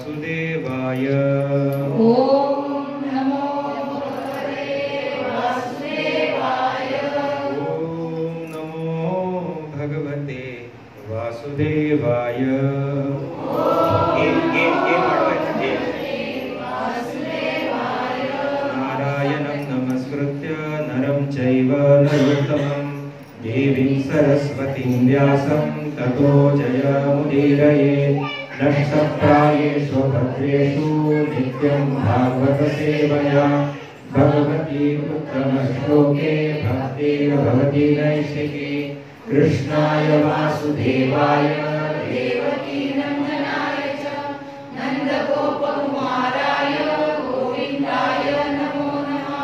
वासुदेवाय। ओम नमो भगवते वासुदेवाय। ओम नमो भगवते वासुदेवाय। नारायणं नमस्कृत्य नरं चैव नरोत्तमं देवीं सरस्वतीं व्यासं ततो जयमुदीरयेत्। नष्टप्रायेषु भद्रेषु नित्यं भागवत सेवया भगवती उत्तमश्लोके भक्तिर्भवति नैष्ठिकी। कृष्णाय वासुदेवाय देवकी नंदनाय च नंदगोपकुमाराय गोविन्दाय नमो नमः।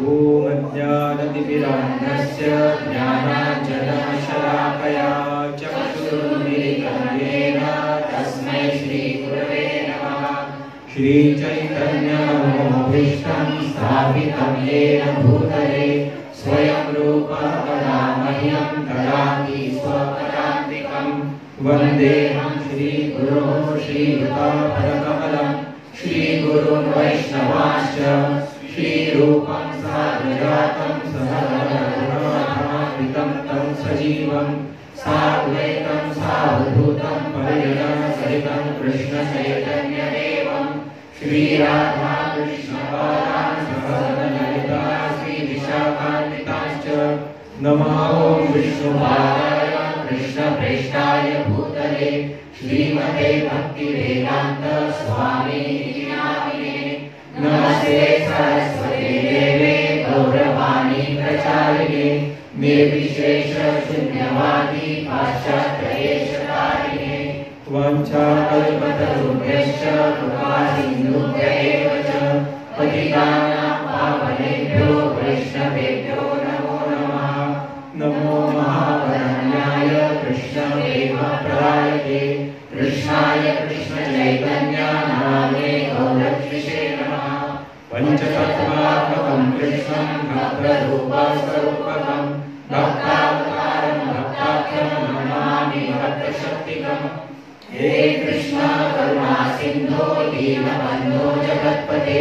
ॐ अज्ञानतिमिरान्धस्य ज्ञानाञ्जनशलाकया चक्षुरुन्मीलितं येन तस्मै श्रीगुरवे नमः। श्रीचैतन्यमनोभीष्टं स्थापितं येन भूतले स्वयं रूपः कदा मह्यं ददाति स्वपदान्तिकं। वन्देऽहं श्रीगुरोः श्रीयुतापदकमलं श्रीगुरुं वैष्णवांश्च श्रीरूपं साग्रजातं सहगणरघुनाथान्वितं तं सजीवं साद्वैतं सावधूतं परिजनसहितं कृष्णचैतन्यदेवं श्रीराधाकृष्णपादान् सहगणललिता श्रीविशाखान्विताश्च। नमो विष्णुपादाय कृष्णप्रेष्ठाय भूतले श्रीमते भक्तिवेदान्त स्वामिनिति नामिने। नमस्ते सरस्वती देवे गौरवाणी प्रचारिणे निर्विशेष शून्यवादी पाश्चात्यदेशतारिणे। वाञ्छाकल्पतरुभ्यश्च कृपासिन्धुभ्यैव च पतितानां पावनेभ्यो वैष्णवेभ्यो नमो नमः। नमो महावरण्याय कृष्णप्रेमप्रदायते कृष्णाय कृष्णचैतन्य नामने गौरक्षिषे नमः। पञ्चतत्त्वात्मकं कृष्णं भक्तरूपस्वरूपकं भक्तावतारं भक्ताख्यं नमामि भक्तशक्तिकम्। हे कृष्ण करुणा सिन्धो दीनबन्धो जगत्पते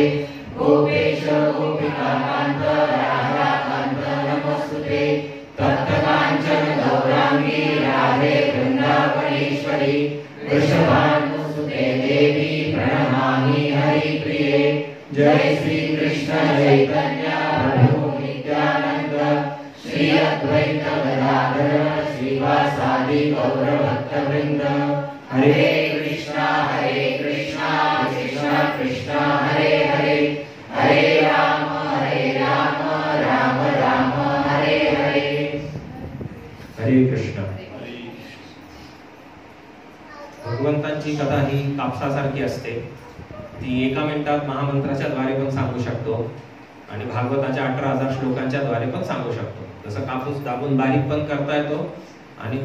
गोपेश गोपिकान्त राधाकान्त नमोऽस्तुते। तप्तकाञ्चन गौराङ्गी राधे वृन्दावनेश्वरी वृषभानुसुते देवी प्रणमामि हरिप्रिये। जय श्री कृष्ण चैतन्य प्रभु नित्यानंद श्री अद्वैत गदाधर श्रीवासादि गौरभक्तवृंद। हरे कृष्णा कृष्णा कृष्णा हरे हरे हरे राम राम राम हरे हरे। हरे कृष्ण। भगवंतांची कथा ही कापसासारखी असते। ती एका मिनिटात महामंत्राच्या द्वारे पण सांगू शकतो आणि भागवताच्या 18,000 श्लोकांच्या द्वारे पण सांगू शकतो। जसं कापूस दाबून बारीक पण करता येतो आणि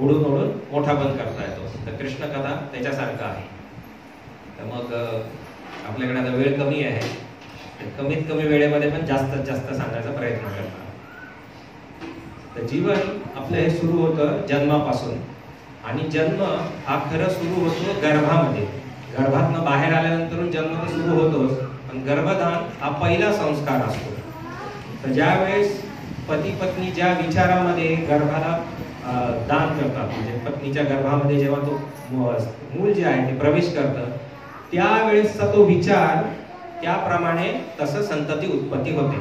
ओढून ओढून मोठा पण करता येतो, तर कृष्ण कथा त्याच्यासारखं आहे। तर मग आपल्याकडे आता वेळ कमी आहे, कमीत कमी वेळेमध्ये पण जास्तीत जास्त सांगायचा प्रयत्न करणार। तर जीवन आपलं हे सुरू होतं जन्मापासून, आणि जन्म हा खरं सुरू होतो गर्भामध्ये। गर्भातनं बाहेर आल्यानंतर जन्म तर सुरू होतोच, पण गर्भधान हा पहिला संस्कार असतो। तर ज्या वेळेस पती पत्नी ज्या विचारामध्ये गर्भाला दान करतात, म्हणजे पत्नीच्या गर्भामध्ये जेव्हा तो मूल जे आहे ते प्रवेश करतं, त्यावेळेसचा तो विचार त्याप्रमाणे तसं संतती उत्पत्ती होते।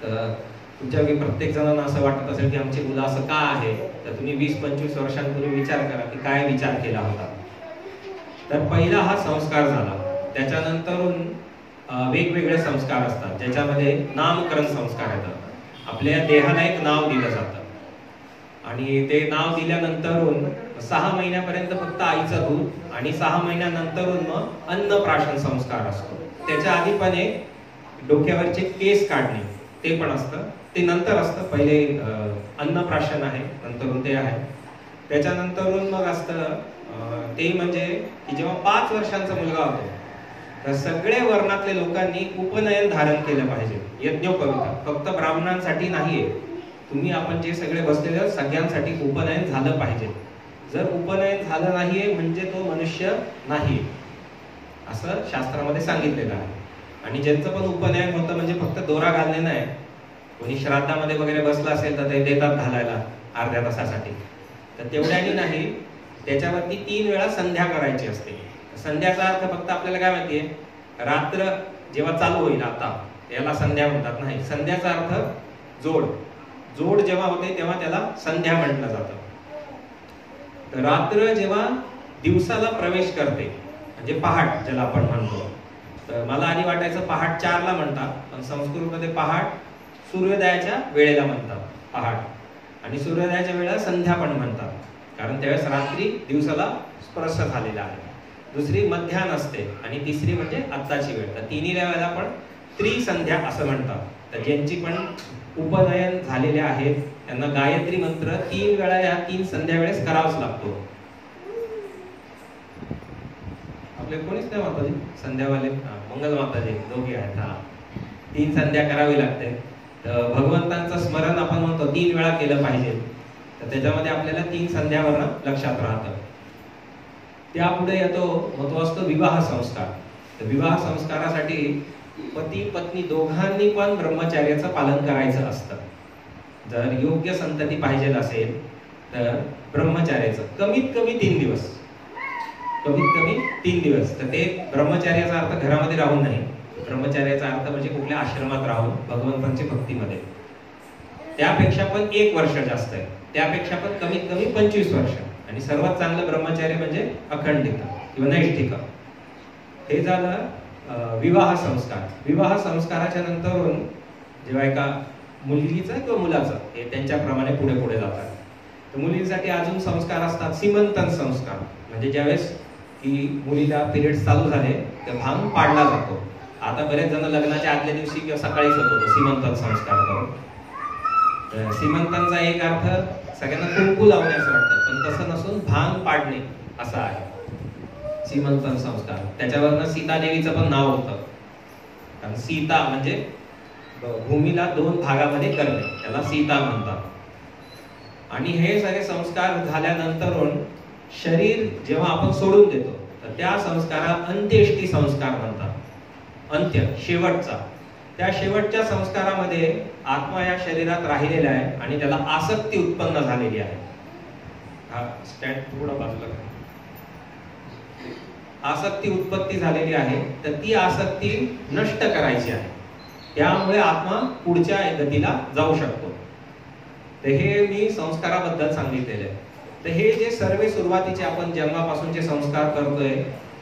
तर तुमच्यापैकी प्रत्येक जणांना असं वाटत असेल की आमची मुलं असं का आहे, तर तुम्ही 20-25 वर्षांपूर्वी विचार करा की काय विचार केला होता। तर पहिला हा संस्कार झाला, त्याच्यानंतरून वेगवेगळे संस्कार असतात, ज्याच्यामध्ये नामकरण संस्कार येतात। आपल्या देहाला एक नाव दिलं जातं आणि ते नाव दिल्यानंतरून 6 महिन्यापर्यंत फक्त आईचं दूध, आणि 6 महिन्यानंतरून मग अन्नप्राशन संस्कार असतो। त्याच्या आधी पण एक डोक्यावरचे केस काढणे ते पण असतं, ते नंतर असतं। पहिले अन्नप्राशन आहे, नंतरून ते आहे। त्याच्यानंतरून मग असतं ते म्हणजे की जेव्हा 5 वर्षांचा मुलगा होतो, तर सगळे वर्णातले लोकांनी उपनयन धारण केलं पाहिजे। यज्ञोपवीत फक्त ब्राह्मणांसाठी नाहीये, तुम्ही आपण जे सगळे बसलेले सगळ्यांसाठी उपनयन झालं पाहिजे। जर उपनयन झालं नाहीये म्हणजे तो मनुष्य नाही। असं शास्त्रामध्ये सांगितलेलं आहे. आणि ज्यांचं पण उपनयन होतं म्हणजे फक्त दोरा घालणे नाही, कोणी श्राद्धामध्ये वगैरे बसला असेल तर ते देतात घालायला अर्ध्या तासासाठी. तर तेवढ्याने नाही, त्याच्यावरती 3 वेळा संध्या करायची असते. संध्याचा अर्थ फक्त आपल्याला काय माहितीये, रात्र जेव्हा चालू होईल आता याला संध्या म्हणतात नाही. संध्याचा अर्थ जोड जेव्हा होते तेव्हा त्याला संध्या म्हटलं जातं. तर रात्र जेव्हा दिवसाला प्रवेश करते म्हणजे पहाट ज्याला आपण म्हणतो. तर मला आधी वाटायचं पहाट 4ला म्हणतात, पण संस्कृतमध्ये पहाट सूर्योदयाच्या वेळेला म्हणतात पहाट, आणि सूर्योदयाच्या वेळेला संध्या पण म्हणतात, कारण त्यावेळेस रात्री दिवसाला स्पर्श झालेला आहे. दुसरी मध्यान असते आणि तिसरी म्हणजे आत्ताची वेळ. तर तिन्ही वेळेला पण त्रिसंध्या असं म्हणतात. तर ज्यांची पण उपनयन झालेले आहेत त्यांना गायत्री मंत्र 3 वेळा या 3 संध्या वेळेस करावाच लागतो. आपले कोणीच नाही माताजी संध्यावाले, मंगल माताजी दोघे आहेत. 3 संध्या करावी लागते. तर भगवंतांचं स्मरण आपण म्हणतो 3 वेळा केलं पाहिजे. तर त्याच्यामध्ये आपल्याला 3 संध्यावरनं लक्षात राहतं. त्यापुढे येतो तो असतो विवाह संस्कार. तर विवाह संस्कारासाठी पती पत्नी दोघांनी पण ब्रह्मचर्याचं पालन करायचं असतं. जर योग्य संतती पाहिजे असेल तर ब्रह्मचर्याचं कमीत कमी 3 दिवस, तर ते ब्रह्मचर्याचा अर्थ घरामध्ये राहून नाही. ब्रह्मचर्याचा अर्थ म्हणजे कुठल्या आश्रमात राहून भगवंतांची भक्तीमध्ये. त्यापेक्षा पण 1 वर्ष जास्त आहे, त्यापेक्षा पण कमीत कमी 25 वर्ष. आणि सर्वात चांगलं ब्रह्मचर्य म्हणजे अखंडित किंवा नैष्ठिक. हे झालं विवाह संस्कार. विवाह संस्काराच्या नंतरून जेव्हा एका मुलगीचं किंवा मुलाचं हे त्यांच्याप्रमाणे पुढे पुढे जातात. तर मुलींसाठी अजून संस्कार असतात. सीमंतन संस्कार म्हणजे ज्यावेळेस की मुलीला पिरियड्स चालू झाले तर भांग पाडला जातो. आता बरेच जण लग्नाच्या आदल्या दिवशी किंवा सकाळीच होतो सीमंतन संस्कार करून. तर सीमंतनचा एक अर्थ सगळ्यांना कुंकू लावणे असं वाटतं, पण तसं नसून भांग पाडणे असा आहे सीमंतन संस्कार. त्याच्यावरनं सीता देवीचं पण नाव होतं, कारण सीता म्हणजे भूमीला 2 भागामध्ये करणे, त्याला सीता म्हणतात. आणि हे सगळे संस्कार झाल्यानंतर शरीर जेव्हा आपण सोडून देतो तर त्या संस्काराला अंत्येष्टी संस्कार म्हणतात. अंत्य शेवटचा. त्या शेवटच्या संस्कारामध्ये आत्मा या शरीरात राहिलेला आहे आणि त्याला आसक्ती उत्पन्न झालेली आहे. हा स्टँड थोडा बाजूला. आसक्ती उत्पत्ती झालेली आहे, तर ती आसक्ती नष्ट करायची आहे. त्यामुळे आत्मा पुढच्या गतीला जाऊ शकतो. तर हे मी संस्काराबद्दल सांगितलेलं आहे. तर हे जे सर्व सुरुवातीचे आपण जन्मापासूनचे संस्कार करतोय,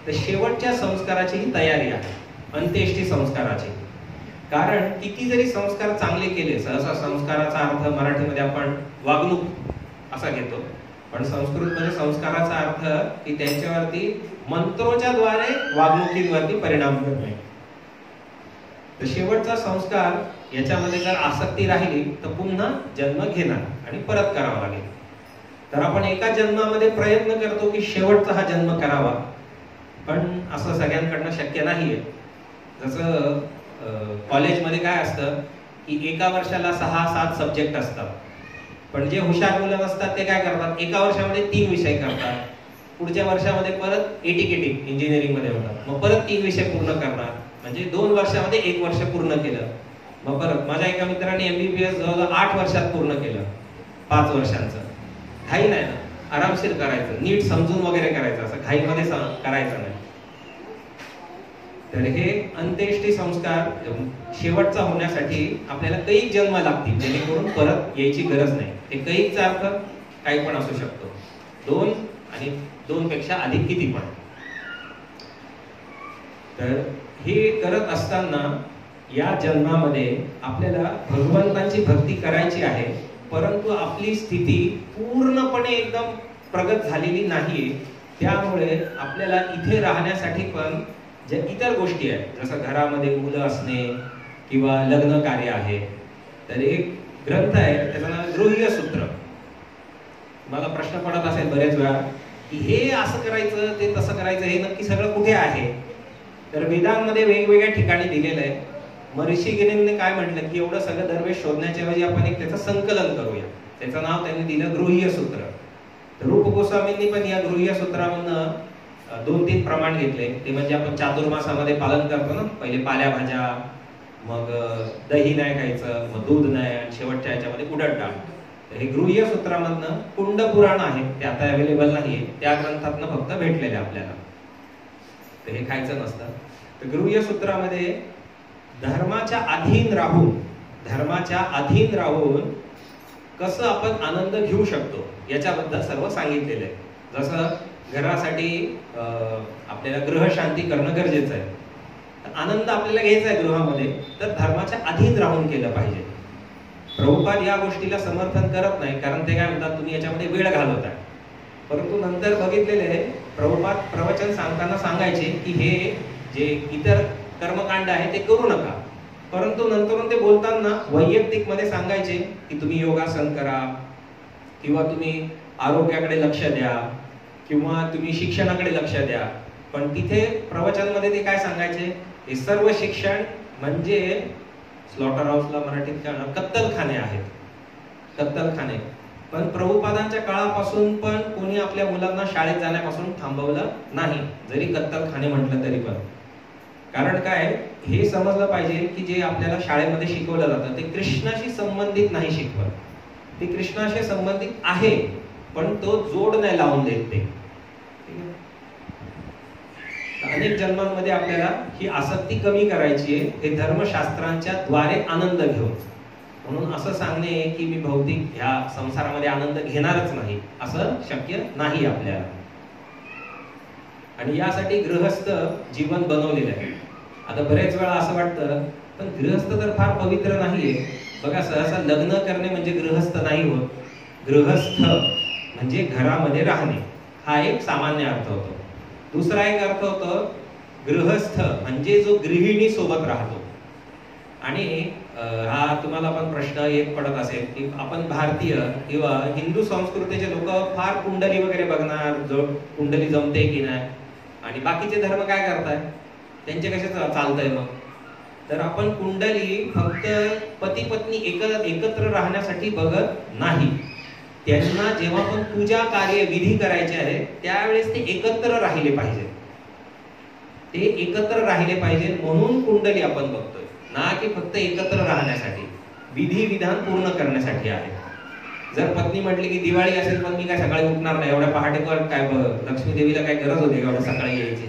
तर शेवटच्या संस्काराची ही तयारी आहे, अंत्येष्टी संस्काराची. कारण किती जरी संस्कार चांगले केले, सहसा संस्काराचा अर्थ मराठीमध्ये आपण वागणूक असा घेतो, पण संस्कृतमध्ये संस्काराचा अर्थ की त्यांच्यावरती मंत्रोच्या द्वारे वागणुकीवरती परिणाम करणे. तर शेवटचा संस्कार याच्यामध्ये जर आसक्ती राहिली तर पुन्हा जन्म घेणार आणि परत करावा लागेल. तर आपण एका जन्मामध्ये प्रयत्न करतो की शेवटचा हा जन्म करावा, पण असं सगळ्यांकडनं शक्य नाहीये. जसं कॉलेजमध्ये काय असतं की एका वर्षाला 6-7 सब्जेक्ट असतात, पण जे हुशार मुलं असतात ते काय करतात, एका वर्षामध्ये 3 विषय करतात, पुढच्या वर्षामध्ये परत एटीकेटी इंजिनिअरिंग मध्ये होतात, मग परत 3 विषय पूर्ण करणार, म्हणजे 2 वर्षामध्ये 1 वर्ष पूर्ण केलं. मग परत माझ्या एका मित्राने MBBS जवळ 8 वर्षात पूर्ण केलं, 5 वर्षांचं. घाई नाही ना, आरामशीर करायचं, नीट समजून वगैरे करायचं, असं घाईमध्ये करायचं नाही. तर हे अंत्येष्टी संस्कार शेवटचा होण्यासाठी आपल्याला कैक जन्म लागतील, जेणेकरून परत यायची गरज नाही. ते कैकचा अर्थ काही पण असू शकतो, 2 आणि 2 पेक्षा अधिक किती पण. तर हे करत असताना या जन्मामध्ये आपल्याला भगवंतांची भक्ती करायची आहे, परंतु आपली स्थिती पूर्णपणे एकदम प्रगत झालेली नाहीये. त्यामुळे आपल्याला इथे राहण्यासाठी पण ज्या इतर गोष्टी आहेत, जसं घरामध्ये मुलं असणे किंवा लग्न कार्य आहे, तर एक ग्रंथ आहे त्याचं नाव गृह्य सूत्र. मला प्रश्न पडत असेल बरेच वेळा की हे असं करायचं ते तसं करायचं, हे नक्की सगळं कुठे आहे. तर वेदांमध्ये वेगवेगळ्या ठिकाणी दिलेलं आहे. महर्षी गिरींनी काय म्हटलं की एवढं सगळं दरवेळेस शोधण्याच्या ऐवजी आपण एक त्याचं संकलन करूया. त्याचं नाव त्यांनी दिलं गृह्य सूत्र. तर रूप गोस्वामींनी पण या गृह्य सूत्रामधनं 2-3 प्रमाण घेतले. ते म्हणजे आपण चातुर्मासामध्ये पालन करतो ना, पहिले पालेभाज्या, मग दही नाही खायचं, मग दूध नाही, आणि शेवटच्या ह्याच्यामध्ये उडद डाळ. हे गृह्य सूत्रामधनं कुंड पुराण आहे, ते आता अवेलेबल नाहीये, त्या ग्रंथातनं फक्त भेटलेले आपल्याला, तर हे खायचं नसतं. तर गृह्य सूत्रामध्ये धर्माच्या अधीन राहून कसं आपण आनंद घेऊ शकतो याच्याबद्दल सर्व सांगितलेलं आहे. जसं घरासाठी आपल्याला ग्रहशांती करणं गरजेचं आहे, आनंद आपल्याला घ्यायचा आहे गृहामध्ये, तर धर्माच्या अधीन राहून केलं पाहिजे. प्रभुपाद या गोष्टीला समर्थन करत नाही, कारण ते काय म्हणतात, तुम्ही याच्यामध्ये वेळ घालवताय. परंतु नंतर बघितलेले आहे, प्रभुपाद प्रवचन सांगताना सांगायचे की हे जे इतर कर्मकांड आहे ते करू नका, परंतु नंतरून ते बोलताना वैयक्तिक मध्ये सांगायचे की तुम्ही योगासन करा, किंवा तुम्ही आरोग्याकडे लक्ष द्या, किंवा तुम्ही शिक्षणाकडे लक्ष द्या. पण तिथे प्रवचनमध्ये ते काय सांगायचे, हे सर्व शिक्षण म्हणजे स्लॉटर हाऊसला मराठीत कत्तलखाने आहेत, कत्तलखाने. पण प्रभुपादांच्या काळापासून पण कोणी आपल्या मुलांना शाळेत जाण्यापासून थांबवलं नाही, जरी कत्तलखाने म्हटलं तरी पण. कारण काय, हे समजलं पाहिजे की जे आपल्याला शाळेमध्ये शिकवलं जातं ते कृष्णाशी संबंधित नाही शिकवत, ते कृष्णाशी संबंधित आहे, पण तो जोड नाही लावून देत ते. अनेक जन्मांमध्ये आपल्याला ही आसक्ती कमी करायची आहे, हे धर्मशास्त्रांच्या द्वारे आनंद घेऊन. म्हणून असं सांगणे की मी भौतिक ह्या संसारामध्ये आनंद घेणारच नाही, असं शक्य नाही आपल्याला. आणि यासाठी गृहस्थ जीवन बनवलेलं आहे. आता बरेच वेळा असं वाटतं, पण गृहस्थ तर फार पवित्र नाहीये. बघा, सहसा लग्न करणे म्हणजे गृहस्थ नाही होत. गृहस्थ म्हणजे घरामध्ये राहणे, हा एक सामान्य अर्थ होतो. दुसरा एक अर्थ होतो गृहस्थ म्हणजे जो गृहिणी सोबत राहतो. आणि हा तुम्हाला पण प्रश्न एक पडत असेल की आपण भारतीय किंवा हिंदू संस्कृतीचे लोक फार कुंडली वगैरे बघणार, जो कुंडली जमते की नाही, आणि बाकीचे धर्म काय करताय, त्यांचे कसे चालतंय मग. तर आपण कुंडली फक्त पती पत्नी एकत्र राहण्यासाठी बघत नाही, त्यांना जेव्हा पण पूजा कार्य विधी करायचे आहे त्यावेळेस ते एकत्र राहिले पाहिजे, ते एकत्र राहिले पाहिजे म्हणून कुंडली आपण बघतोय, ना की फक्त एकत्र राहण्यासाठी, विधी विधान पूर्ण करण्यासाठी आहे. जर पत्नी म्हटली की दिवाळी असेल पण मी काय सकाळी उठणार नाही, एवढ्या पहाटे कर, काय लक्ष्मी देवीला काय गरज होती एवढ्या सकाळी यायची,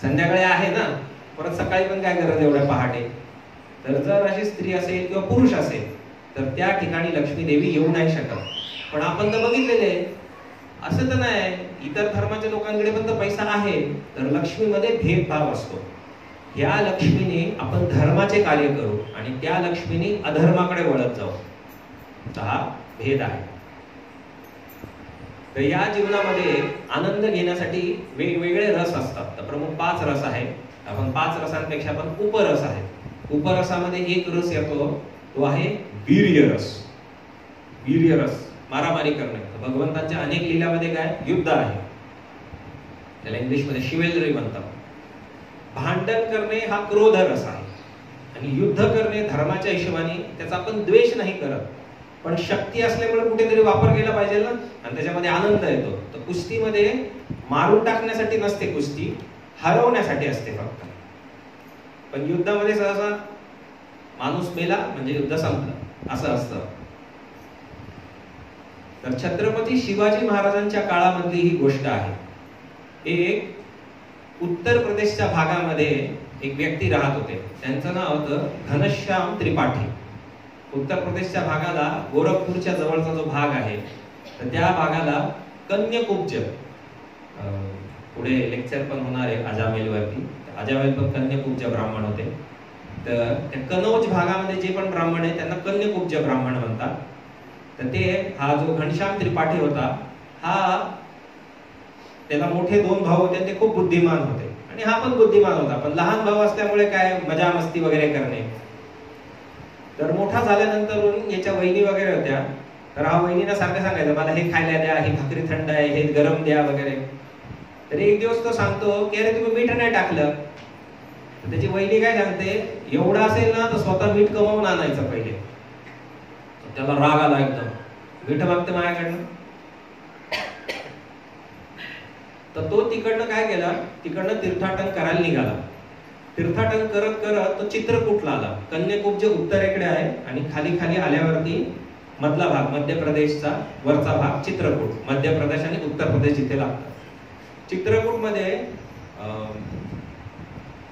संध्याकाळी आहे ना, परत सकाळी पण काय गरज एवढ्या पहाटे. तर जर अशी स्त्री असेल किंवा पुरुष असेल तर त्या ठिकाणी लक्ष्मी देवी येऊ नाही शकत. पण आपण तर बघितलेले असं तर नाही, इतर धर्माच्या लोकांकडे पण तर पैसा आहे, तर लक्ष्मीमध्ये भेदभाव असतो. या लक्ष्मीने आपण धर्माचे कार्य करू आणि त्या लक्ष्मीने अधर्माकडे वळत जाऊ, हा भेद आहे. तर या जीवनामध्ये आनंद घेण्यासाठी वेगवेगळे रस असतात. तर प्रमुख 5 रस आहेत. आपण 5 रसांपेक्षा पण उपरस आहेत. उपरसामध्ये एक रस येतो, तो आहे वीर्यरस. वीर्यरस, मारामारी करणे. भगवंतांच्या अनेक लीलामध्ये काय, युद्ध आहे, त्याला इंग्लिशमध्ये शिवेलरी म्हणतात. भांडण करणे हा क्रोध रस आहे, आणि युद्ध करणे धर्माच्या हिशोबाने, त्याचा आपण द्वेष नाही करत, पण शक्ती असल्यामुळे कुठेतरी वापर केला पाहिजे ना, आणि त्याच्यामध्ये आनंद येतो. तर कुस्तीमध्ये मारून टाकण्यासाठी नसते कुस्ती, हरवण्यासाठी असते फक्त. पण युद्धामध्ये सहसा माणूस मेला म्हणजे युद्ध संपलं असं असतं. तर छत्रपती शिवाजी महाराजांच्या काळामधली ही गोष्ट आहे. एक उत्तर प्रदेशच्या भागामध्ये एक व्यक्ती राहत होते, त्यांचं नाव होतं घनश्याम त्रिपाठी. उत्तर प्रदेशच्या भागाला गोरखपूरच्या जवळचा जो भाग आहे, तर त्या भागाला कन्यकुब्ज, पुढे लेक्चर पण होणार आहे अजामेल वरती, अजामेल पण कन्यकुब्ज ब्राह्मण होते. तर त्या कनौज भागामध्ये जे पण ब्राह्मण आहे त्यांना कन्यकुब्ज ब्राह्मण म्हणतात. तर ते हा जो घनश्याम त्रिपाठी होता, हा त्याला मोठे 2 भाऊ होते, ते खूप बुद्धिमान होते आणि हा पण बुद्धिमान होता. पण लहान भाऊ असल्यामुळे काय मजा मस्ती वगैरे करणे. तर मोठा झाल्यानंतर याच्या वहिनी वगैरे होत्या, तर हा वहिनीला सारखं सांगायचं मला हे खायला द्या, ही भाकरी थंड आहे, हे गरम द्या वगैरे. तर एक दिवस तो सांगतो की अरे तुम्ही मीठ नाही टाकलं. तर त्याची वहिनी काय सांगते, एवढं असेल ना तर स्वतः मीठ कमावून आणायचं पहिले. त्याला राग आला एकदम, मीठ मागते माझ्याकडनं. तर तो तिकडनं काय केला, तिकडनं तीर्थाटन करायला निघाला. तीर्थाटन करत करत तो चित्रकूटला आला. कन्याकुब्ज उत्तरेकडे आहे आणि खाली खाली आल्यावरती मधला भाग मध्य प्रदेशचा वरचा भाग चित्रकूट, मध्य प्रदेश आणि उत्तर प्रदेश जिथे लागतात. चित्रकूटमध्ये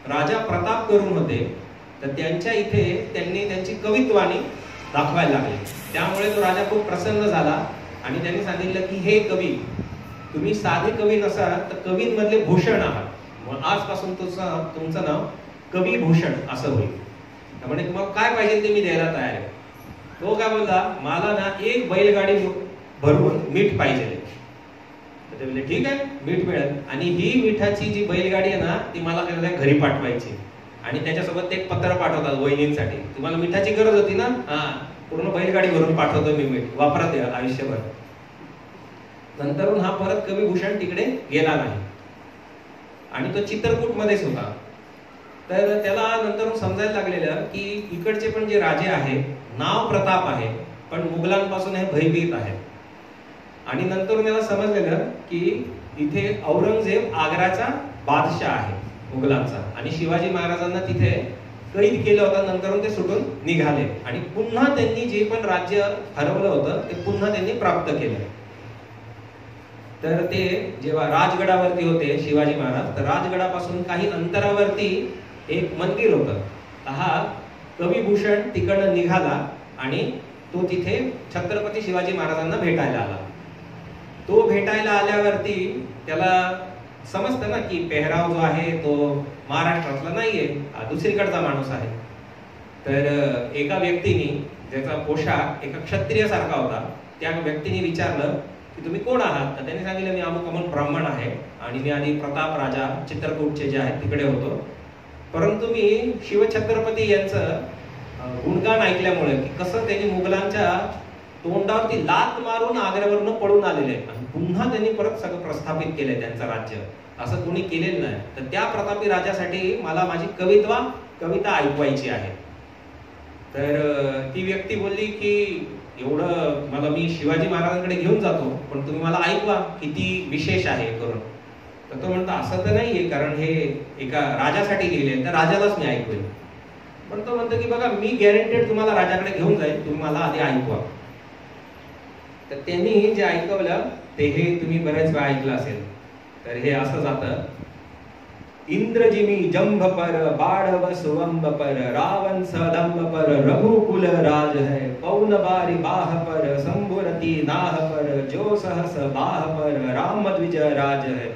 राजा प्रताप करून होते, तर त्यांच्या इथे त्यांनी त्यांची कवित्वानी दाखवायला लागले. त्यामुळे तो राजा खूप प्रसन्न झाला आणि त्यांनी सांगितलं की हे कवी, तुम्ही साधे कवी नसाल तर कवींमधले भूषण आहात, मग आजपासून तुमचं नाव कवी भूषण असं होईल. त्यामुळे मग काय पाहिजे ते मी द्यायला तयार आहे. तो काय बोलला, मला ना एक बैलगाडी भरून मीठ पाहिजे. तर ते बोलले ठीक आहे, मीठ मिळेल. आणि ही मिठाची जी बैलगाडी आहे ना, ती मला त्याला घरी पाठवायची आणि त्याच्यासोबत एक पत्र पाठवतात वहिनींसाठी, तुम्हाला मिठाची गरज होती ना, हा पूर्ण बैलगाडी भरून पाठवतो मी मीठ, वापरा ते आयुष्यभर. नंतरून हा परत कवी भूषण तिकडे गेला नाही आणि तो चित्रकूट मध्येच होता. तर त्याला नंतर समजायला लागलेलं की इकडचे पण जे राजे आहेत, नाव प्रताप आहे पण मुघलांपासून हे भयभीत आहेत. आणि नंतर त्याला समजलेलं की इथे औरंगजेब आग्राचा बादशाह आहे मुघलांचा, आणि शिवाजी महाराजांना तिथे कैद केलं होतं. नंतर ते सुटून निघाले आणि पुन्हा त्यांनी जे पण राज्य हरवलं होतं ते पुन्हा त्यांनी प्राप्त केलं. तर ते जेव्हा राजगडावरती होते शिवाजी महाराज, तर राजगडापासून काही अंतरावरती एक मंदिर होतं. हा कविभूषण तिकडनं निघाला आणि तो तिथे छत्रपती शिवाजी महाराजांना भेटायला आला. तो भेटायला आल्यावरती त्याला समजतं ना की पेहराव जो आहे तो महाराष्ट्रातला नाहीये, दुसरीकडचा माणूस आहे. तर एका व्यक्तीने, ज्याचा पोशाख एका क्षत्रिय सारखा होता, त्या व्यक्तीने विचारलं की तुम्ही कोण आहात. तर त्यांनी सांगितलं मी अमुक अमुक ब्राह्मण आहे आणि मी आधी प्रताप राजा चित्रकूटचे जे आहेत तिकडे होतो, परंतु मी शिवछत्रपती यांचं गुणगान ऐकल्यामुळे की कसं त्यांनी मुघलांच्या तोंडावरती लात मारून आग्र्यावरून पळून आलेले आणि पुन्हा त्यांनी परत सगळं प्रस्थापित केलंय त्यांचं राज्य, असं कोणी केलेलं नाही. तर त्या प्रतापी राजासाठी मला माझी कविता ऐकवायची आहे. तर ती व्यक्ती बोलली की एवढं मला, मी शिवाजी महाराजांकडे घेऊन जातो पण तुम्ही मला ऐकवा, किती विशेष आहे करून. तर तो म्हणतो असं तर नाहीये, कारण हे एका राजासाठी लिहिले तर राजालाच मी ऐकवेल. पण तो म्हणतो की बघा मी गॅरंटेड तुम्हाला राजाकडे घेऊन जाईल, तुम्ही मला आधी ऐकवा. तर त्यांनी जे ऐकवलं ते हे तुम्ही बरेच वेळा ऐकलं असेल. तर हे असं जातं, इंद्रजिमी जंभ पर बाढ़ सुवंब पर रावण सदंब पर रघुकुल राज है पौन बारी बाह पर संबुरती नाह पर जो सहस बाह पर राम द्विज राज है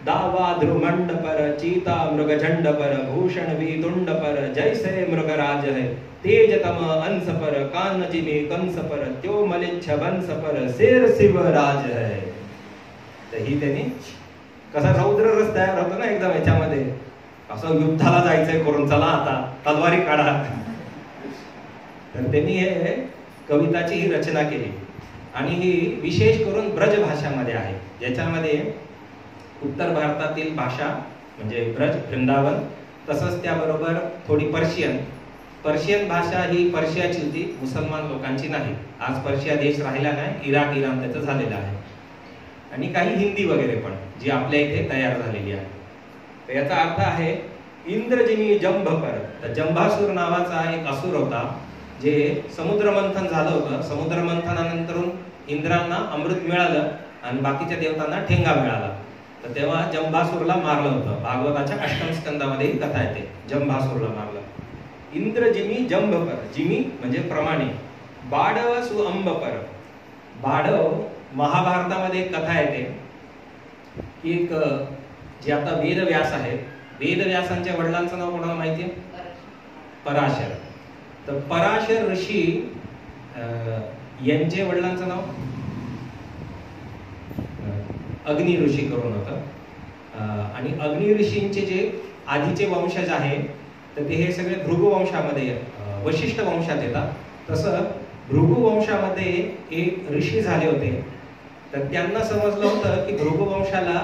दावा ध्रुमंड पर चीता मृग झंड पर भूषण वितुंड पर जैसे मृग राज है तेजतम अंश पर कान जिमी कंस पर त्यो मलिच्छ वंश पर शेर शिव राज है. तर ही त्यांनी कसा रौद्र रस तयार होतो ना एकदम याच्यामध्ये, असं युद्धाला जायचंय करून, चला आता तलवारी काढा. तर त्यांनी हे कविताची ही रचना केली आणि ही विशेष करून ब्रज भाषामध्ये आहे, ज्याच्यामध्ये उत्तर भारतातील भाषा म्हणजे ब्रज वृंदावन, तसंच त्याबरोबर थोडी पर्शियन भाषा ही पर्शियाची होती, मुसलमान लोकांची नाही. आज पर्शिया देश राहिला नाही, इराण त्याचं झालेलं आहे. आणि काही हिंदी वगैरे पण जी आपल्या इथे तयार झालेली आहे. तर याचा अर्थ आहे इंद्रजिमी जंभ पर. तर जंभासूर नावाचा एक असुर होता, जे समुद्र मंथन झालं होतं. समुद्र मंथनानंतर इंद्रांना अमृत मिळालं आणि बाकीच्या देवतांना ठेंगा मिळाला. तर तेव्हा जंभासूरला मारलं होतं. भागवताच्या अष्टम स्कंदामध्ये ही कथा येते, जंभासूरला मारलं. इंद्रजिमी जंभ पर, जिमी म्हणजे प्रमाणे, बाढव सुअंब पर. बाढव महाभारतामध्ये एक कथा येते की एक जे आता वेदव्यास आहेत, वेदव्यासांच्या वडिलांचं नाव कोणाला माहितीये? पराशर. तर पराशर ऋषी यांचे वडिलांचं नाव अग्नी ऋषी करून होतं. आणि अग्नी ऋषींचे जे आधीचे वंशज आहे तर ते हे सगळे भृगु वंशामध्ये, वशिष्ठ वंशात येतात. तसं भृगु वंशामध्ये एक ऋषी झाले होते. तर त्यांना समजलं होतं की भृगु वंशाला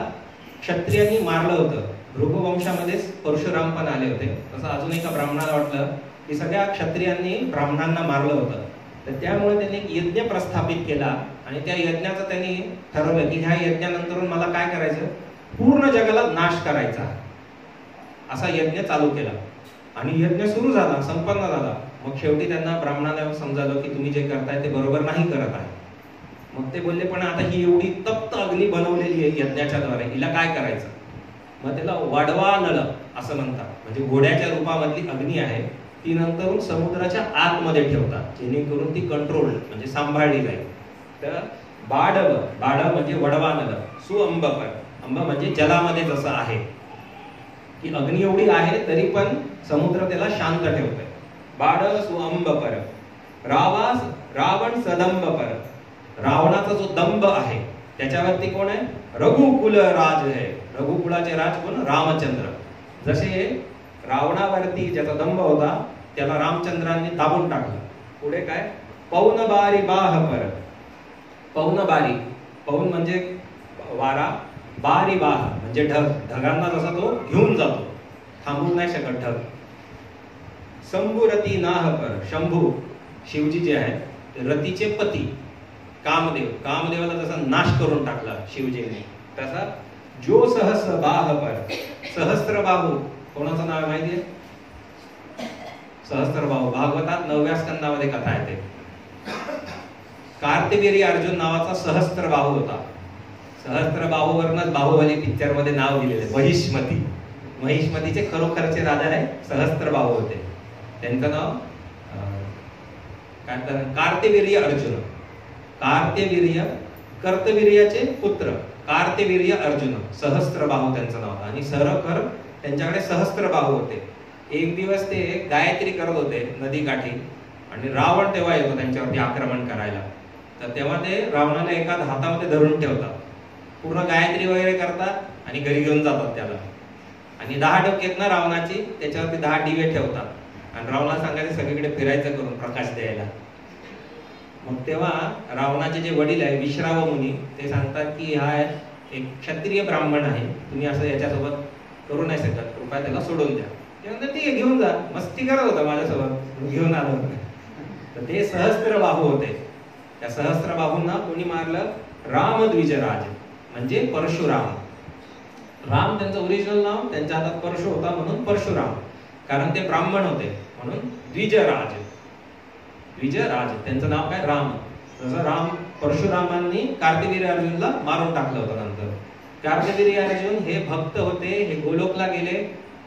क्षत्रियांनी मारलं होतं. भृगु वंशामध्येच परशुराम पण आले होते. तसं अजून एका ब्राह्मणाला वाटलं की सगळ्या क्षत्रियांनी ब्राह्मणांना मारलं होतं. तर त्यामुळे त्यांनी एक यज्ञ प्रस्थापित केला आणि त्या यज्ञाचं त्यांनी ठरवलं की ह्या यज्ञानंतर मला काय करायचं, पूर्ण जगाला नाश करायचा असा यज्ञ चालू केला. आणि यज्ञ सुरू झाला, संपन्न झाला. मग शेवटी त्यांना ब्राह्मणाला समजालं की तुम्ही जे करताय ते बरोबर नाही करत आहे. मग ते बोलले पण आता ही एवढी तप्त अग्नी बनवलेली आहे यज्ञाच्या द्वारे, हिला काय करायचं? मग त्याला वाढवा नळ असं म्हणतात. म्हणजे घोड्याच्या रूपामधली अग्नी आहे ती नंतरून समुद्राच्या आतमध्ये ठेवतात जेणेकरून ती कंट्रोल म्हणजे सांभाळली जाईल. तर बाडव, बाडव म्हणजे वडवा नळ, सुअंबपर, अंब म्हणजे जलामध्ये जसं आहे की अग्नी एवढी आहे तरी पण समुद्र त्याला शांत ठेवतोय. बाडव सुअंबपर. रावास रावण सदंबपर. रावणाचा जो दंभ आहे त्याच्यावरती कोण आहे? रघुकुल राज आहे. रघुकुलाचे राज कोण? रामचंद्र. जसे रावणावरती ज्याचा दंभ होता त्याला रामचंद्रांनी दाबून टाकलं. पुढे काय? पौनबारी बाहपर. पौनबारी, पौन म्हणजे वारा, बारी बाह म्हणजे ढग, ढगांना जसा तो घेऊन जातो, थांबू नाही शकत ढग. शंभू रती नाहपर. शंभू शिवजी जे आहेत ते रतीचे पती कामदेव, कामदेवाला जसा नाश करून टाकला शिवजीने तसा जो सहस्र बाहपर. सहस्त्रबाहू कोणाचं नाव माहितीये? सहस्त्रबाहू भागवतात 9व्या स्कंदामध्ये कथा येते. कार्तिवीर्य अर्जुन नावाचा सहस्त्रबाहू होता. सहस्त्रबाहूवरनच बाहुबली पिक्चर मध्ये नाव दिलेले महिष्मती. महिष्मतीचे खरोखरचे राजा आहे सहस्त्रबाहू होते. त्यांचं नाव काय तर कार्तिवीर्य अर्जुन. कार्तिवीर्य, कर्तवीर्याचे पुत्र कार्तिवीर्य अर्जुन, सहस्त्रबाहू त्यांचं नाव. आणि खर त्यांच्याकडे सहस्त्रबाहू होते. एक दिवस ते गायत्री करत होते नदीकाठी आणि रावण तेव्हा येतो त्यांच्यावरती आक्रमण करायला. तर तेव्हा ते रावणाला एका हातामध्ये धरून ठेवतात, पूर्ण गायत्री वगैरे करतात आणि घरी घेऊन जातात त्याला. आणि 10 डोके आहेत ना रावणाची, त्याच्यावरती 10 दिवे ठेवतात आणि रावणाला सांगायचं सगळीकडे फिरायचं करून प्रकाश द्यायला. मग तेव्हा रावणाचे जे वडील आहे विश्राव मुनी ते सांगतात की हा एक क्षत्रिय ब्राह्मण आहे, तुम्ही असं याच्यासोबत करू नाही शकत, कृपया त्याला सोडून द्या. ते म्हणतात ठीक आहे घेऊन जा, मस्ती करत होता माझ्यासोबत, घेऊन आलो. तर ते सहस्त्रबाहू होते. त्या सहस्त्रबाहूंना कोणी मारलं? रामद्विजराज म्हणजे परशुराम. राम त्यांचं ओरिजिनल नाव, त्यांच्या हातात परशु होता म्हणून परशुराम, कारण ते ब्राह्मण होते म्हणून द्विजराज. द्विजराज त्यांचं नाव काय? राम. जसं राम परशुरामांनी कार्तिवीर्य अर्जुनला मारून टाकलं होतं. नंतर कार्तिवीर्य अर्जुन हे भक्त होते, हे गोलोकला गेले,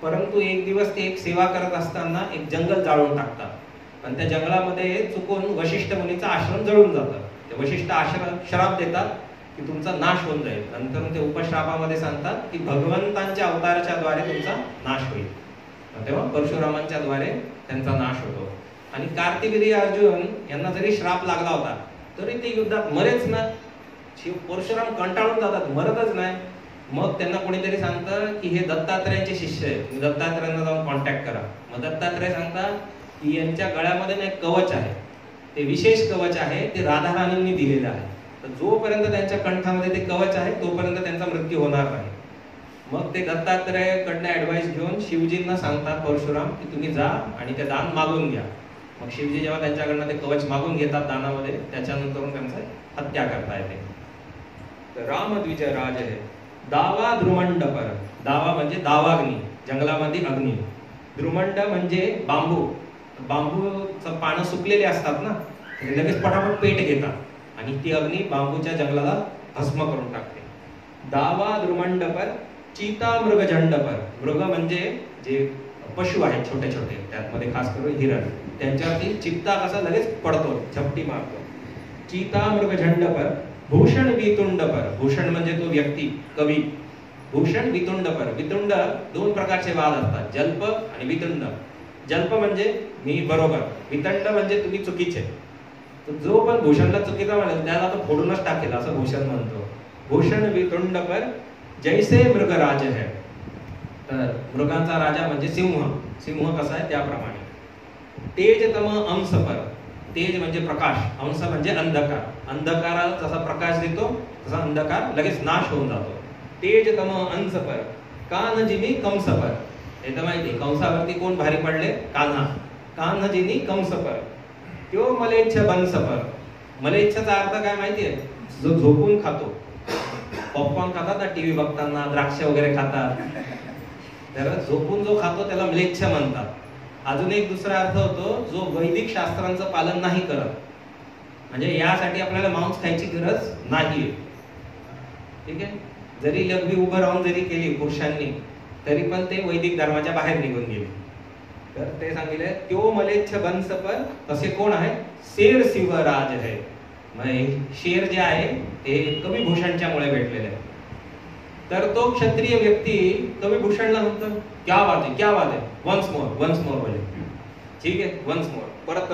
परंतु एक दिवस ते एक सेवा करत असताना एक जंगल जाळून टाकतात. पण त्या जंगलामध्ये चुकून वशिष्ठ मुनीचा आश्रम जळून जातं. ते वशिष्ठ आश्रम श्राप देतात की तुमचा नाश होऊन जाईल. नंतर ते उपश्रापामध्ये सांगतात की भगवंतांच्या अवताराच्या द्वारे तुमचा नाश होईल. तेव्हा परशुरामांच्या द्वारे त्यांचा नाश होतो. आणि कार्तिवीर्य अर्जुन यांना जरी श्राप लागला होता तरी ते युद्धात मरेच ना. परशुराम कंटाळून जातात, मरतच नाही. मग त्यांना कोणीतरी सांगतं की हे दत्तात्रयांचे शिष्य आहेत, तुम्ही दत्तात्रयांना जाऊन कॉन्टॅक्ट करा. मग दत्तात्रय सांगतात की यांच्या गळ्यामध्ये ना एक कवच आहे, ते विशेष कवच आहे, ते राधाराणींनी दिलेलं आहे. तर जोपर्यंत त्यांच्या कंठामध्ये ते कवच आहे तोपर्यंत त्यांचा मृत्यू होणार नाही. मग ते दत्तात्रयाकडनं ऍडवाइस घेऊन शिवजींना सांगतात परशुराम की तुम्ही जा आणि ते दान मागून घ्या. मग शिवजी जेव्हा त्यांच्याकडनं ते कवच मागून घेतात दानामध्ये, त्याच्यानंतर त्यांचं हत्या करता येते. तर रामद्विजराज आहे. दावा द्रुमंडपर. दावा म्हणजे दावाग्नी, जंगलामध्ये अग्नी. द्रुमंड म्हणजे बांबू. बांबूचं पानं सुकलेले असतात ना, ते लगेच पटापट पेट घेतात आणि ती अग्नी बांबूच्या जंगलाला भस्म करून टाकते. दावा द्रुमंडपर. चीता मृगजंडपर. मृग म्हणजे जे पशु आहेत छोटे छोटे, त्यामध्ये खास करून हिरण, त्यांच्यावरती चित्ता कसा लगेच पडतो, झपटी मारतो. चीता मृगजंडपर. भूषण वितुंडपर. भूषण म्हणजे तो व्यक्ती, कवी. भूषण वितुंडपर. वितुंड 2 प्रकारचे वाद असतात, जल्प आणि वितुंड. जल्प म्हणजे मी बरोबर, वितंड म्हणजे तुम्ही चुकीचे. तर जो पण भूषणला चुकीचा म्हणेल त्याला तो फोडूनच टाकेल असं भूषण म्हणतो. भूषण वितुंडपर. जैसे मृगराज है. तर मृगांचा राजा म्हणजे सिंह. सिंह कसा आहे त्याप्रमाणे. तेजतम अंशपर. तेज म्हणजे प्रकाश, अंश म्हणजे अंधकार. अंधकाराला जसा प्रकाश देतो तसा अंधकार लगेच नाश होऊन जातो. तेजतम अंशपर. कान्हजिनी कंसपर. हे तर माहिती, कंसावरती कोण भारी पडले? कान्हा. कान्हजिनी कंसपर. त्यो मलेच्छ बंसपर. मलेच्छचा अर्थ काय माहितीये? जो झोपून खातो. पॉपकॉर्न खातात ना टीव्ही बघताना, द्राक्ष वगैरे खातात, तर झोपून जो खातो त्याला म्लेच्छ म्हणतात. अजून एक दुसरा अर्थ होतो, जो वैदिक शास्त्रांचं पालन नाही करत, म्हणजे यासाठी आपल्याला मांस खायची गरज नाहीये. ठीक आहे, जरी लघवी उभं राहून जरी केली पुरुषांनी तरी पण ते वैदिक धर्माच्या बाहेर निघून गेले. तर ते सांगितले त्यो मलेच्छ बंस पर, तसे कोण आहे? शेर शिवराज आहे. शेर जे आहे ते कविभूषणच्यामुळे भेटलेले आहे. तर तो क्षत्रिय व्यक्ती कविभूषणला म्हणतो क्या बात है, क्या बात है, वन्स मोर बोले. ठीक आहे, वन्स मोर. परत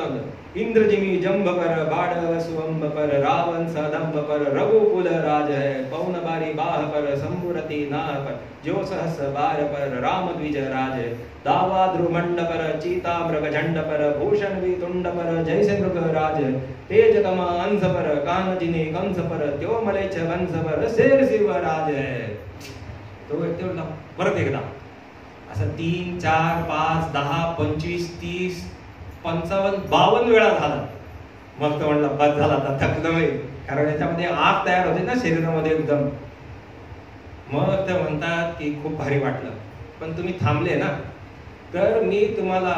इंद्रजिमी जंभ पर, बाड सुवंभ पर, रावण सदंभ पर, रघुकुल राज है, पौन बारी बाह पर, संबुरती नाह पर, जो सहस बार पर, राम द्विज राज है, दावा ध्रुमंड पर, चीता मृग झंड पर, भूषण वितुंड पर, जैसे मृग राज है, तेज तम अंश पर, कान जिने कंस पर, त्यो मलेच्छ वंश पर, शेर शिवराज है. तो व्यक्ती म्हटला परत एकदा, असं 3, 4, 5, 10, 25, 30, 55, 52 वेळा झाला. मग तो म्हणला बस झाला, आता थकलं मी, कारण याच्यामध्ये आग तयार होते ना शरीरामध्ये एकदम. मग ते म्हणतात की खूप भारी वाटलं, पण तुम्ही थांबले ना, तर मी तुम्हाला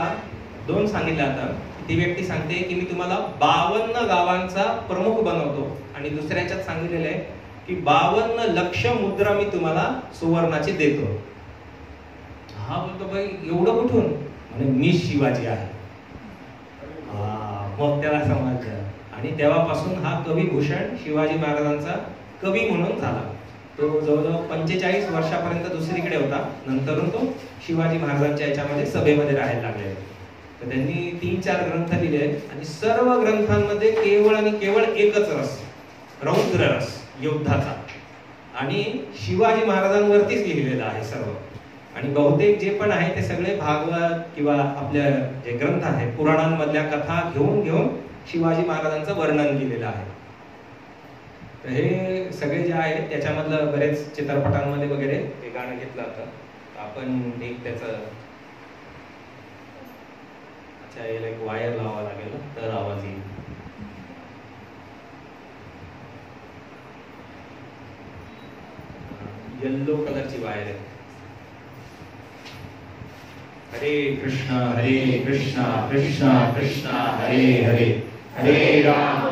2 सांगितलं. आता ती व्यक्ती सांगते की मी तुम्हाला 52 गावांचा प्रमुख बनवतो, आणि दुसऱ्याच्यात सांगितलेलं आहे की 52 लक्ष मुद्रा मी तुम्हाला सुवर्णाची देतो. हा बोलतो भाई एवढं कुठून? म्हणजे मी शिवाजी आहे. मग त्याला समजलं, आणि तेव्हापासून हा कविभूषण शिवाजी महाराजांचा कवी म्हणून झाला. तो जवळजवळ 45 वर्षापर्यंत दुसरीकडे होता, नंतर तो शिवाजी महाराजांच्या याच्यामध्ये सभेमध्ये राहायला लागले. तर त्यांनी 3-4 ग्रंथ लिहिले, आणि सर्व ग्रंथांमध्ये केवळ आणि केवळ एकच रस, रौद्र रस, युद्धाचा, आणि शिवाजी महाराजांवरतीच लिहिलेलं आहे सर्व. आणि बहुतेक जे पण आहे ते सगळे भागवत किंवा आपल्या जे ग्रंथ आहेत पुराणांमधल्या कथा घेऊन शिवाजी महाराजांचं वर्णन केलेलं आहे. तर हे सगळे जे आहेत त्याच्यामधलं बरेच चित्रपटांमध्ये वगैरे हे गाणं घेतलं होतं. आपण एक त्याचं, अच्छा याला एक वायर लावावं लागेल तर आवाज येईल. येल्लो कलरची वायर आहे. हरे कृष्णा कृष्णा कृष्णा हरे हरे, हरे राम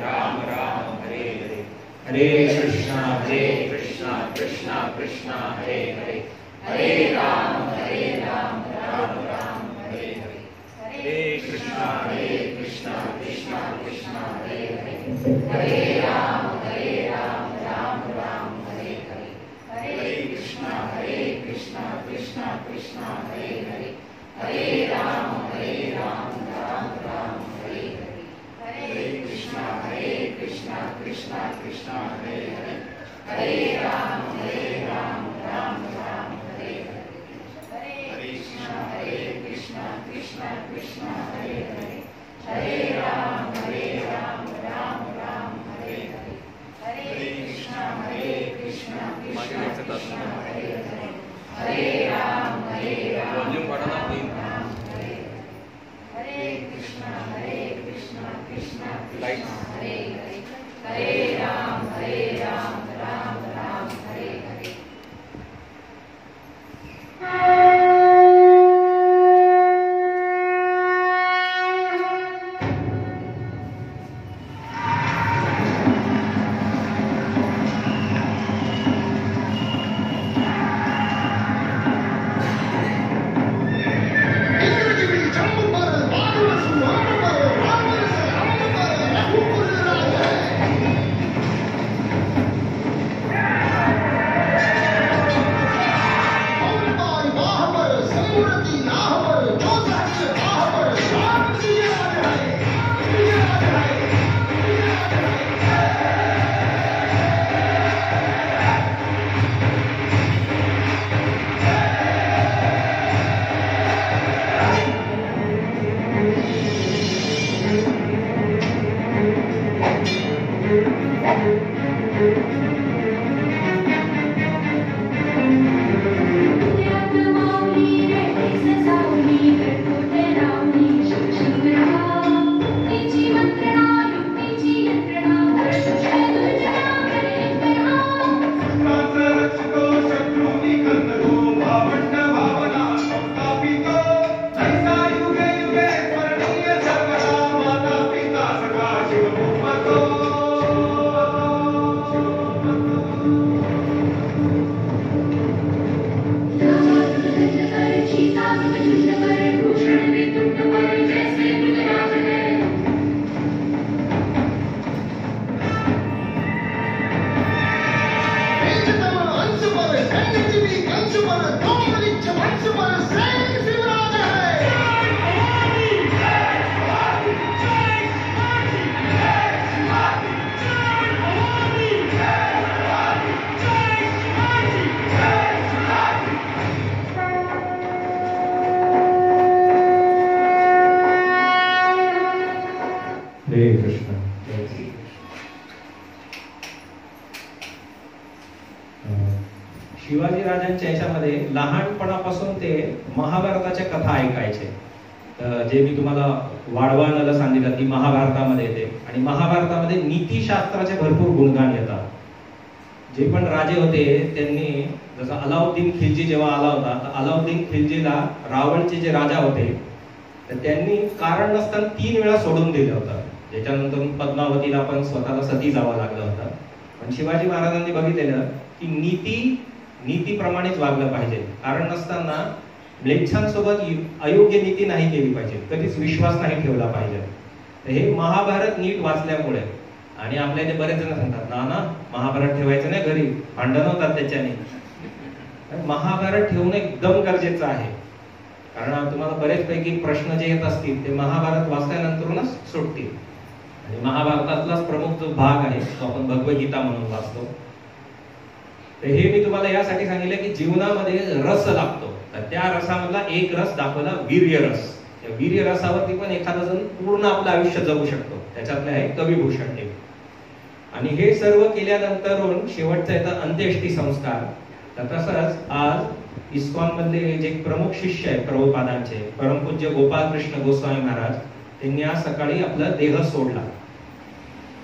राम राम हरे हरे, हरे कृष्णा कृष्णा कृष्णा हरे हरे, हरे राम राम राम हरे हरे, हरे कृष्णा कृष्णा कृष्णा हरे हरे, हरे राम राम राम हरे हरे, हरे कृष्णा कृष्णा कृष्णा हरे हरे, हरे राम राम राम हरे हरे, हरे कृष्णा कृष्णा कृष्णा हरे हरे, हरे राम राम राम हरे हरे, हरे कृष्णा कृष्णा कृष्णा हरे हरे, हरे राम राम राम हरे हरे, हरे कृष्णा कृष्णा कृष्णा हरे हरे, हरे राम वॉल्यूम बढ़ाना प्लीज. हरे कृष्णा कृष्णा कृष्णा हरे हरे, हरे राम राम राम हरे हरे. माणसं डोंगरीच्या माणसं जय शिवराज हरे कृष्ण. शिवाजी राजांच्या याच्यामध्ये लहानपणापासून ते महाभारताच्या कथा ऐकायचे. जे मी तुम्हाला वाढवायला सांगितलं ती महाभारतामध्ये येते आणि महाभारतामध्ये नीतिशास्त्राचे भरपूर गुणगान येतात. जे पण राजे होते त्यांनी जसं अलाउद्दीन खिलजी जेव्हा आला होता तर अलाउद्दीन खिलजीला रावणचे जे राजा होते तर त्यांनी कारण नसताना 3 वेळा सोडून दिलं होतं. त्याच्यानंतर पद्मावतीला पण स्वतःला सती जावं लागलं होतं. पण शिवाजी महाराजांनी बघितलेलं की नीतीप्रमाणेच वागलं पाहिजे. कारण नसताना म्लेच्छांसोबत अयोग्य नीती नाही केली पाहिजे, कधीच विश्वास नाही ठेवला पाहिजे. तर हे महाभारत नीट वाचल्यामुळे आणि आपल्या इथे बरेच जण सांगतात ना महाभारत ठेवायचं नाही घरी, भांडण होतात त्याच्याने. महाभारत ठेवणं एकदम गरजेचं आहे. कारण तुम्हाला बरेचपैकी प्रश्न जे येत असतील ते महाभारत वाचल्यानंतरूनच सुटतील. आणि महाभारतातलाच प्रमुख जो भाग आहे तो आपण भगवद्गीता म्हणून वाचतो. तर हे मी तुम्हाला यासाठी सांगितलं की जीवनामध्ये रस लागतो. तर त्या रसामधला एक रस दाखवला वीर्य रस. त्या वीर्य रसावरती पण एखादा जण पूर्ण आपलं आयुष्य जगू शकतो. त्याच्यातले आहे कविभूषण हे. आणि हे सर्व केल्यानंतर शेवटचा येतं अंत्येष्टी संस्कार. तर तसंच आज इस्कॉन मधले जे प्रमुख शिष्य आहेत प्रभुपादांचे परमपूज्य गोपालकृष्ण गोस्वामी महाराज त्यांनी आज सकाळी आपला देह सोडला.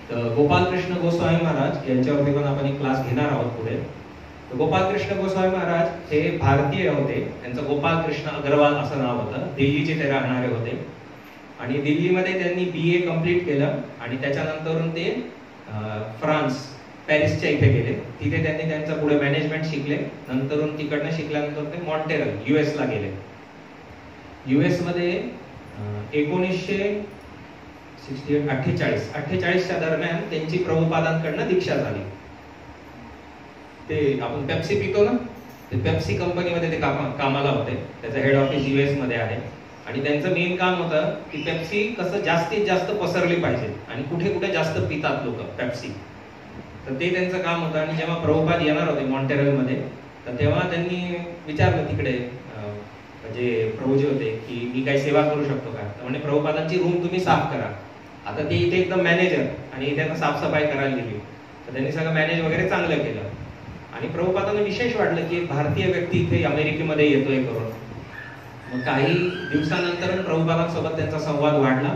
तर गोपालकृष्ण गोस्वामी महाराज यांच्यावरती पण आपण एक क्लास घेणार आहोत पुढे. गोपालकृष्ण गोस्वामी महाराज हे भारतीय होते. त्यांचं गोपालकृष्ण अग्रवाल असं नाव होतं. दिल्लीचे ते राहणारे होते आणि दिल्लीमध्ये त्यांनी BA कंप्लीट केलं आणि त्याच्यानंतर ते फ्रान्स पॅरिसच्या इथे गेले. तिथे त्यांनी त्यांचं पुढे मॅनेजमेंट शिकले. नंतर तिकडनं शिकल्यानंतर ते मॉन्टेरल US ला गेले. US मध्ये 1948च्या दरम्यान त्यांची प्रभुपादांकडनं दीक्षा झाली. ते आपण पेप्सी पितो ना, ते पेप्सी कंपनीमध्ये ते कामाला होते. त्याचं हेड ऑफिस US मध्ये आहे आणि त्यांचं मेन काम होतं की पेप्सी कसं जास्तीत जास्त पसरली पाहिजे आणि कुठे कुठे जास्त पितात लोक पेप्सी. तर ते त्यांचं काम होतं. आणि जेव्हा प्रभुपाद येणार होते मॉन्टेरलमध्ये तर तेव्हा त्यांनी विचारलं तिकडे जे प्रभूजी होते की मी काही सेवा करू शकतो का. तर म्हणजे प्रभुपादांची रूम तुम्ही साफ करा. आता ते इथे एकदम मॅनेजर आणि त्यांना साफसफाई करायला गेली. तर त्यांनी सगळं मॅनेज वगैरे चांगलं केलं आणि प्रभुपादांना विशेष वाटलं की भारतीय व्यक्ती इथे अमेरिकेमध्ये येतोय करून. मग काही दिवसानंतर प्रभुपादांसोबत त्यांचा संवाद वाढला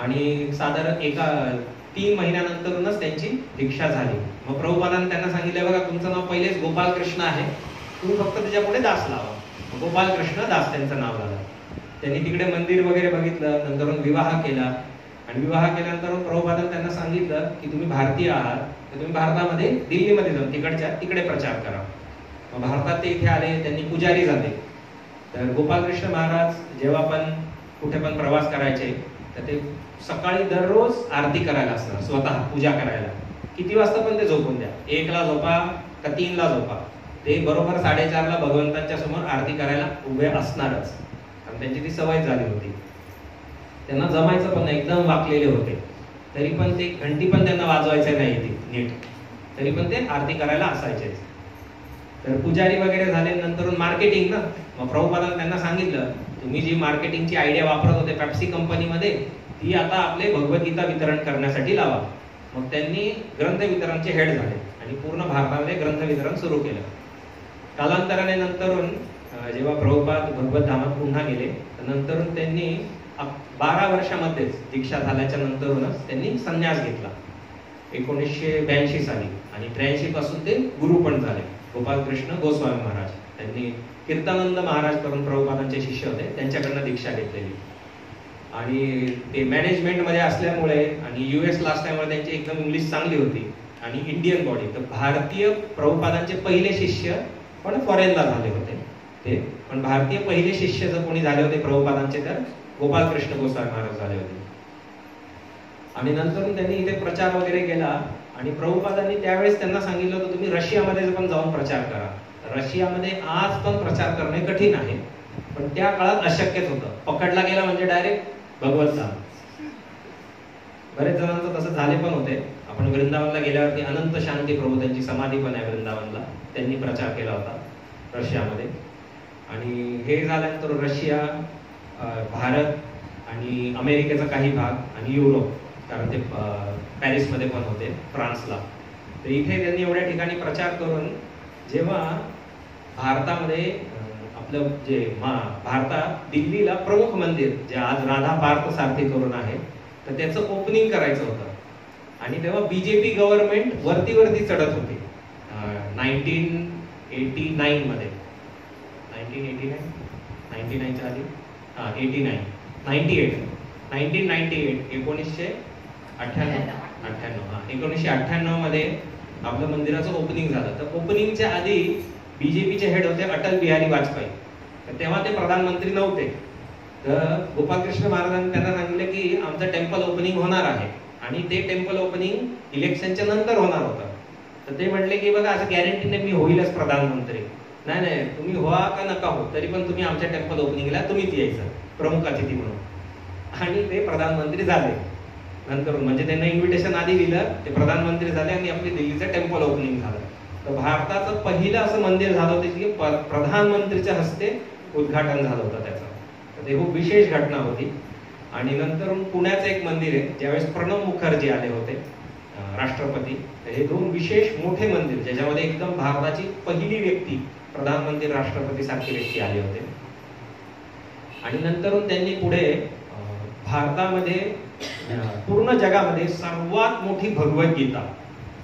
आणि साधारण 3 महिन्यानंतरूनच त्यांची दीक्षा झाली. मग प्रभुपादांनी त्यांना सांगितलं बघा तुमचं नाव पहिलेच गोपालकृष्ण आहे, तुम्ही फक्त त्याच्यापुढे दास लावा. गोपालकृष्ण दास त्यांचं नाव झालं. त्यांनी तिकडे मंदिर वगैरे बघितलं. नंतर विवाह केला आणि विवाह केल्यानंतर प्रभुपादांनी त्यांना सांगितलं की तुम्ही भारतीय आहात तर तुम्ही भारतामध्ये दिल्लीमध्ये जाऊन तिकडे प्रचार करा. मग भारतात ते इथे आले. त्यांनी पुजारी झाले. तर गोपालकृष्ण महाराज जेव्हा पण कुठे पण प्रवास करायचे तर ते सकाळी दररोज आरती करायला असणार, स्वतः पूजा करायला. किती वाजता पण ते झोपून द्या, 1ला झोपा का 3ला झोपा, ते बरोबर 4:30ला भगवंतांच्या समोर आरती करायला उभे असणारच. आणि त्यांची ती सवय झाली होती. त्यांना जमायचं पण एकदम वाकलेले होते तरी पण ते घंटी पण त्यांना वाजवायचं नाही ती नीट, तरी पण ते आरती करायला असायचेच. तर पुजारी वगैरे झाले. नंतर मार्केटिंग ना, मग प्रभुपादांनी त्यांना सांगितलं तुम्ही जी मार्केटिंगची आयडिया वापरत होते पेप्सी कंपनीमध्ये ती आता आपले भगवद्गीता वितरण करण्यासाठी लावा. मग त्यांनी ग्रंथ वितरणचे हेड झाले आणि पूर्ण भारतामध्ये ग्रंथ वितरण सुरू केलं. कालांतराने नंतरून जेव्हा प्रभुपाद भगवत धामात पुन्हा गेले नंतर त्यांनी 12 वर्षामध्येच दीक्षा झाल्याच्या नंतरूनच त्यांनी संन्यास घेतला 1982 साली आणि 83 पासून ते गुरु पण झाले. गोपालकृष्ण गोस्वामी महाराज त्यांनी कीर्तानंद महाराज करून प्रभुपादांचे शिष्य होते, त्यांच्याकडनं दीक्षा घेतलेली. आणि ते मॅनेजमेंट मध्ये असल्यामुळे आणि US ला असल्यामुळे त्यांची एकदम इंग्लिश चांगली होती आणि इंडियन बॉडी. तर भारतीय प्रभुपादांचे पहिले शिष्य पण फॉरेनला झाले होते ते, पण भारतीय पहिले शिष्य जर कोणी झाले होते प्रभुपादांचे तर गोपालकृष्ण गोस्वामी महाराज झाले होते. आणि नंतर त्यांनी इथे प्रचार वगैरे केला आणि प्रभुपादांनी त्यावेळेस त्यांना सांगितलं होतं तुम्ही रशियामध्ये पण जाऊन प्रचार करा. रशियामध्ये आज पण प्रचार करणे कठीण आहे, पण त्या काळात अशक्यच होतं. पकडला गेला म्हणजे डायरेक्ट भगवत नाम. बरेच जणांचं तसं झाले पण होते. आपण वृंदावनला गेल्यावरती अनंत शांती प्रभू, त्यांची समाधी पण आहे वृंदावनला, त्यांनी प्रचार केला होता रशियामध्ये. आणि हे झाल्यानंतर रशिया, भारत आणि अमेरिकेचा काही भाग आणि युरोप, कारण ते पॅरिसमध्ये पण होते, फ्रान्सला. तर इथे त्यांनी एवढ्या ठिकाणी प्रचार करून जेव्हा भारतामध्ये आपलं जे भारतात दिल्लीला प्रमुख मंदिर जे आज राधा पार्थ सारथी करून आहे, तर त्याचं ओपनिंग करायचं होतं. आणि तेव्हा बीजेपी गव्हर्नमेंट वरती चढत होती 1989 मध्ये. 1989च्या आधी 1998 मध्ये आपलं मंदिराचं ओपनिंग झालं. तर ओपनिंगच्या आधी बीजेपीचे हेड होते अटल बिहारी वाजपेयी. तर तेव्हा ते प्रधानमंत्री नव्हते. तर गोपालकृष्ण महाराजांनी त्यांना सांगितलं की आमचं टेम्पल ओपनिंग होणार आहे आणि ते टेम्पल ओपनिंग इलेक्शनच्या नंतर होणार होतं. तर ते म्हटले की बघा, असं गॅरंटीने मी होईलच प्रधानमंत्री. नाही, तुम्ही व्हा का नका हो, तरी पण तुम्ही आमच्या टेम्पल ओपनिंगला तुम्हीच यायचं प्रमुख अतिथी म्हणून. आणि ते प्रधानमंत्री झाले नंतर. म्हणजे त्यांना इन्व्हिटेशन आधी दिलं, ते प्रधानमंत्री झाले आणि आपली दिल्लीचं टेम्पल ओपनिंग झालं. तर भारताचं पहिलं असं मंदिर झालं होतं की प्रधानमंत्रीच्या हस्ते उद्घाटन झालं होतं त्याचं. तर ते खूप विशेष घटना होती. आणि नंतर पुण्याचं एक मंदिर आहे, ज्यावेळेस प्रणब मुखर्जी आले होते राष्ट्रपती. हे दोन विशेष मोठे मंदिर, ज्याच्यामध्ये एकदम भारताची पहिली व्यक्ती, प्रधानमंत्री राष्ट्रपती सारखी व्यक्ती आले होते. आणि नंतर त्यांनी पुढे भारतामध्ये पूर्ण जगामध्ये सर्वात मोठी भगवद्गीता,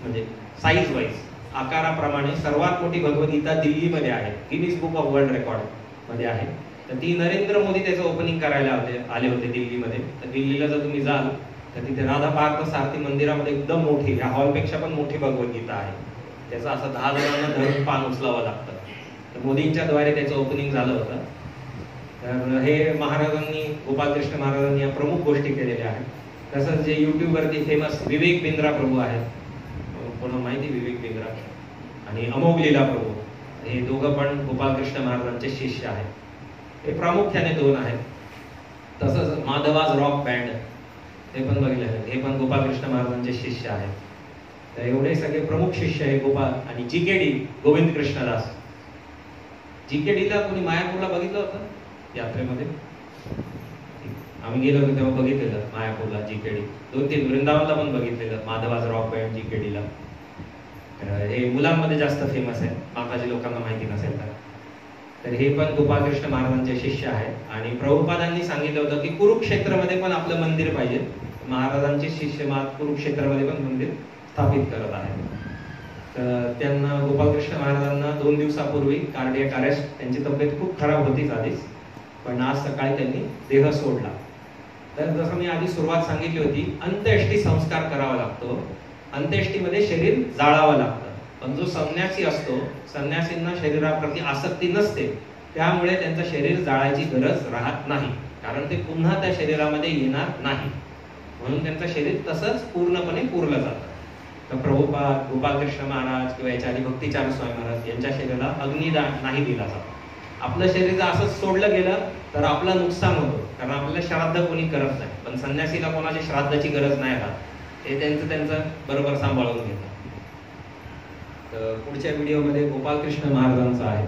म्हणजे साईज वाईज आकाराप्रमाणे सर्वात मोठी भगवद्गीता दिल्लीमध्ये आहे, Guinness book of world record मध्ये आहे. तर ती नरेंद्र मोदी त्याचं ओपनिंग करायला आले होते दिल्लीमध्ये. तर दिल्लीला जर तुम्ही जाल तर तिथे राधा पार्थ सारथी मंदिरामध्ये एकदम मोठी, या हॉलपेक्षा पण मोठी भगवद्गीता आहे. त्याचं असं 10 जणांना धरून पान उचलावं लागतं. तर मोदींच्या द्वारे त्याचं ओपनिंग झालं होतं. तर हे महाराजांनी, गोपालकृष्ण महाराजांनी या प्रमुख गोष्टी केलेल्या आहेत. तसंच जे युट्यूबवरती फेमस विवेक बिंद्रा प्रभू आहेत, कोणाला माहिती विवेक बिंद्रा, आणि अमोघ लीला प्रभू, हे दोघं पण गोपालकृष्ण महाराजांचे शिष्य आहेत. हे प्रामुख्याने दोन आहेत. तसंच माधवाज रॉक बँड, हे पण बघितले आहेत, हे पण गोपालकृष्ण महाराजांचे शिष्य आहेत. तर एवढे सगळे प्रमुख शिष्य आहे गोपाल. आणि जीकेडी गोविंद कृष्णदास. जीकेडीला कोणी मायापूरला बघितलं होतं यात्रेमध्ये? आम्ही गेलो होतो तेव्हा बघितलेलं मायापूरला जीकेडी. 2-3 वृंदावनला पण बघितलेलं माधवाज रॉक बँड जीकेडीला. हे मुलांमध्ये जास्त फेमस आहे, माताजी लोकांना माहिती नसेल तर. तर हे पण गोपालकृष्ण महाराजांचे शिष्य आहेत. आणि प्रभुपादांनी सांगितलं होतं की कुरुक्षेत्रमध्ये पण आपलं मंदिर पाहिजे. महाराजांचे शिष्य कुरुक्षेत्रामध्ये पण मंदिर स्थापित करत आहेत. तर त्यांना, गोपालकृष्ण महाराजांना 2 दिवसापूर्वी कार्डियक अरेस्ट, त्यांची तब्येत खूप खराब होतीच आधीच, पण आज सकाळी त्यांनी देह सोडला. तर जसं मी आधी सुरुवात सांगितली होती, अंत्येष्टी संस्कार करावा लागतो. अंत्येष्टीमध्ये शरीर जाळावं लागतं. पण जो संन्यासी असतो, संन्यासींना शरीराप्रती आसक्ती नसते, त्यामुळे त्यांचं शरीर जाळायची गरज राहत नाही, कारण ते पुन्हा त्या शरीरामध्ये येणार नाही. म्हणून त्यांचं शरीर तसंच पूर्णपणे पुरलं जातं. तर प्रभुपाद, गोपालकृष्ण महाराज किंवा याच्या आधी भक्तिचारू स्वामी महाराज यांच्या शरीराला अग्निदान नाही दिला जातो. आपलं शरीर जर असंच सोडलं गेलं तर आपलं नुकसान होतं, कारण आपल्याला श्राद्ध कोणी करत नाही. पण संन्यासीला कोणाची श्राद्धाची गरज नाही राहत, ते त्यांचं बरोबर सांभाळून घेतात. तर पुढच्या व्हिडिओमध्ये गोपालकृष्ण महाराजांचा आहे.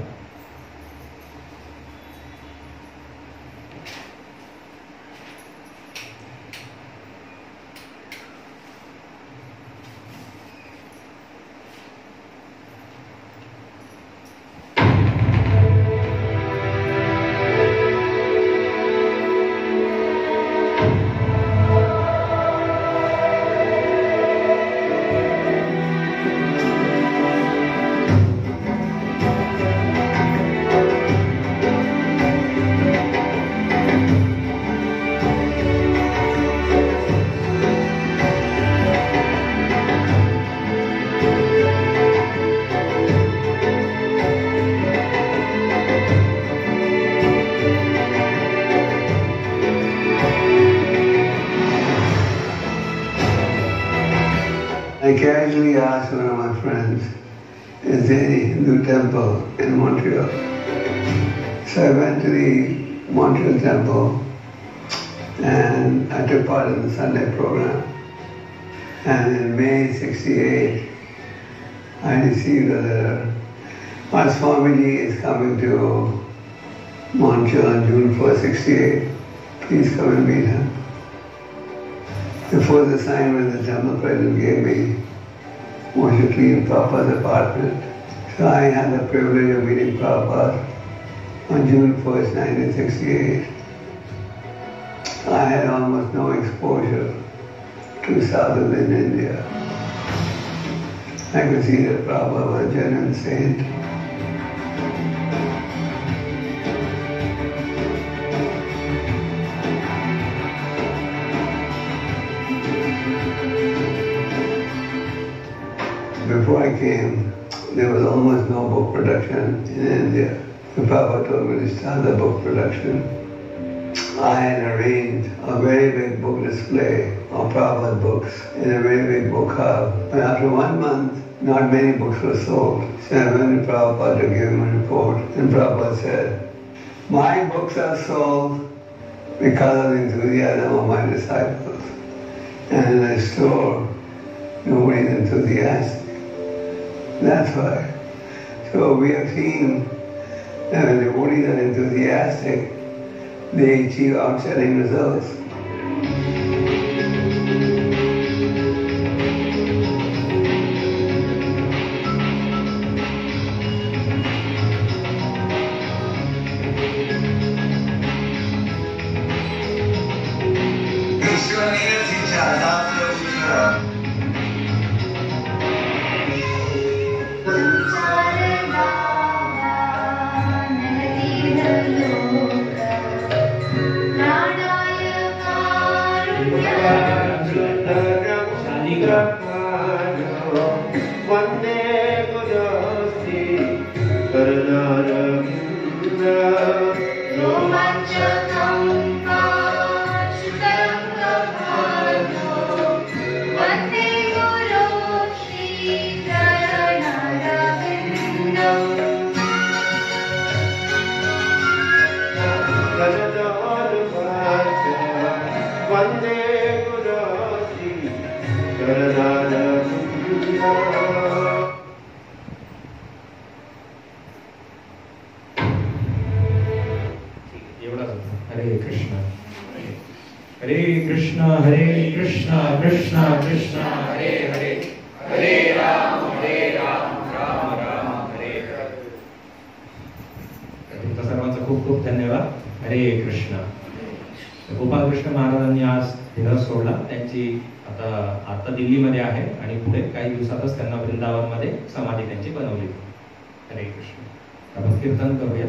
I casually asked one of my friends, is any Hindu temple in Montreal. So I went to the Montreal temple and I took part in the Sunday program. And in May '68, I received a letter. My Swamiji is coming to Montreal on June 1st, '68. Please come and meet him. The first assignment the temple president gave me was to clean Prabhupada's apartment. So I had the privilege of meeting Prabhupada on June 1st, 1968. I had almost no exposure to southern India. I could see that Prabhupada was a genuine saint. Before I came, there was almost no book production in India. The Prabhupada told me to start the book production. I had arranged a very big book display of Prabhupada books in a very big book hub. But after 1 month, not many books were sold. So I went to Prabhupada to give him a report. And Prabhupada said, my books are sold because of the enthusiasm of my disciples. And in the store, nobody's enthusiastic. That's why. So we have seen that when devotees are enthusiastic, they achieve outstanding results. दिल्लीमध्ये आहे आणि पुढे काही दिवसातच त्यांना वृंदावनमध्ये समाधी त्यांची बनवली. हरे कृष्ण. आपण कीर्तन करूया.